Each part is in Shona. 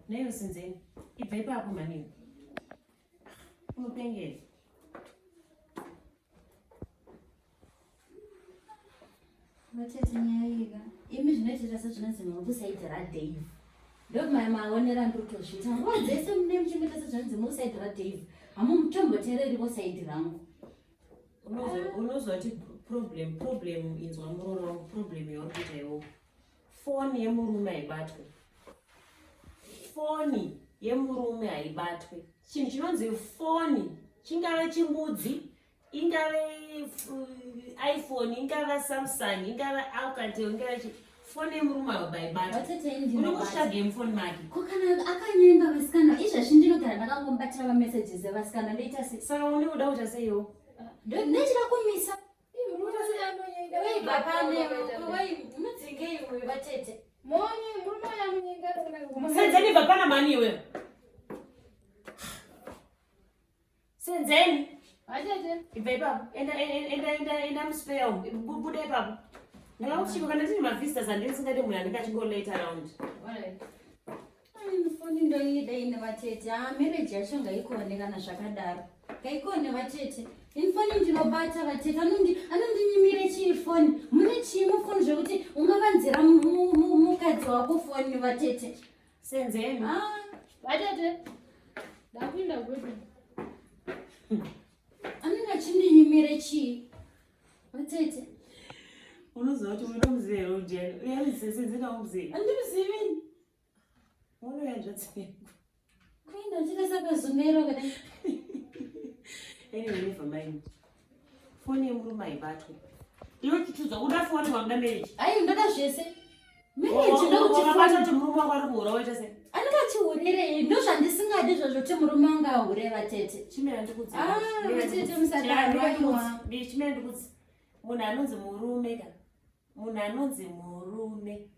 Neyo Senzeni. Ibva ipapo maningi. Unopengeza. Vatete nyaiga. Imi zvinoitira sezvinonzi musaitira Dave. Ndomai maonera ndotozvita. Nguva dzese mune muchimboita sezvinonzi musaitira Dave. Hamutomboteereri vosaiti rangu. Unozwa kuti problem inzwa muroro wangu problem yauri kuita iwowo. Foni yemurume haibatwi. Foni yemurume haibatwi. Chinhu chinonzi foni chingave chimbudzi, ingave iPhone, ingave Samsung, ingave Alcatel, ingave foni yemurume haibatwi. Unokushaga mufoni make. Kokana akanyenga vasikana izvazvi ndinogara ndakangomubatira vamessages evasikana ndoita sei. Saka une kuda kuita seiwo. Ndechida kumisa. Mudzinge iwe vatete. Senzeni bva pana mani iwe. Senzeni. Ibva ipapo. Enda muspare umu. Buda ipapo. Ndakakusvika kana tine mavisitors andisingade munhu anenge achingo late around. Foni ndoida ine vatete. Marriage yacho ngaikone kana zvakadaro. Ngaikone vatete. Infoni ndinobata vatete. Anondinyimire chii foni. Mune chii mufoni zvekuti ungavanzira mukadzi wako foni vatete. Senzeni. Vatete. Ndakuinda kuti. Anenge achindinyimire chii vatete. Unoziva kuti unomuziva here ujeni. Uyanize Senzeni aumuzivi. Andimuzivi. Unoyanzvatsengu. Kuinda chita sakazumero kudai. Anyway, never mind. Foni yemurume haibatwi. Iwe chichudza uda foni wakuda marriage. Ai ndoda zvese. Marriage ndokuti wakabata kuti murume wako ari kuhura waita sei? Anenge achihurire ndozvandisingadi zvazvo kuti murume wangu ahure vatete. Chimera ndikudzi. Vatete musadaiwa. Chimera ndikudzi. Munhu anonzi murume ka. Munhu anonzi murume.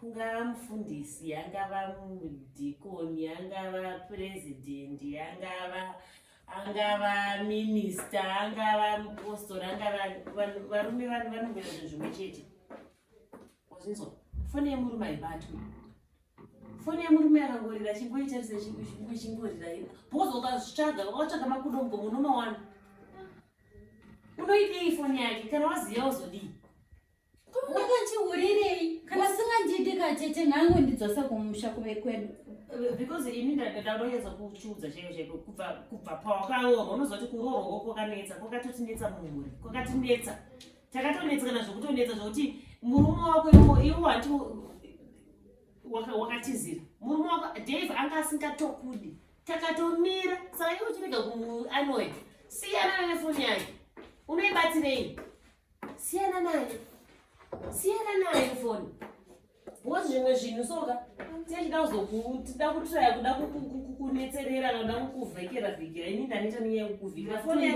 Kungava mufundisi, angava mudhikoni, angava purezidendi, angava minista, angava mupostori, angava varume vanongera zvinhu zvimwe chete. Wazvinzwa? Foni yemurume haibatwi. Foni yemurume akangorira chimboita sechingorira. Bhoza ukazvitsvaga, wakatsvaga makudombo unomawana. Unoidei foni yake kana waziva uzodii? Unenge achihurirei? Kana singandidi katete nhangu ndidzosa kumusha kuve kwedu. Because ini ndanoedza kuchiudza chaiko kubva pawakaorwa unoziva kuti kuroorwa kwakanetsa kwakatotinetsa mumhuri kwakatinetsa takatonetsa kana zvokutonetsa zvokuti murume wako iwo handi wakatizira murume wako Dave anga asingatokudi takatomira saka iwo chirega kumuanoid siyana nefoni yake unoibatirei siyana naye foni wozi zvimwe zvinhu soka tichida kuzokutraya kuda kunetserera kuda kukuvhekera ini ndaneta nenyaya yekukuvhekera foni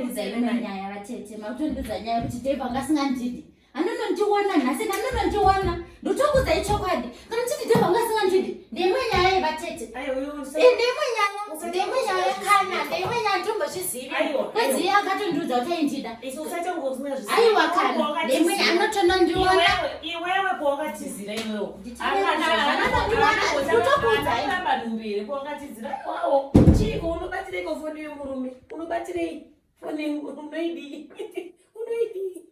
nyaya vatete makutondidza nyaya yekuti Dave anga asingandidi anonondiwana nhasi anonondiwana ndotokudzai chokwadi kana chiti Dave anga asingandidi ndeimwe nyaya yevatete ndeimwe nyaya kana ndeimwe nyaya ndombozvizivi kwedzi akatondiudza kuti aindida aiwa kana ndeimwe anotonondiwana iwewe pawakatizira iwewo ndotokudzai pawakatizira wawo chiko unobatireko foni yemurume unobatirei foni unoidii unoidii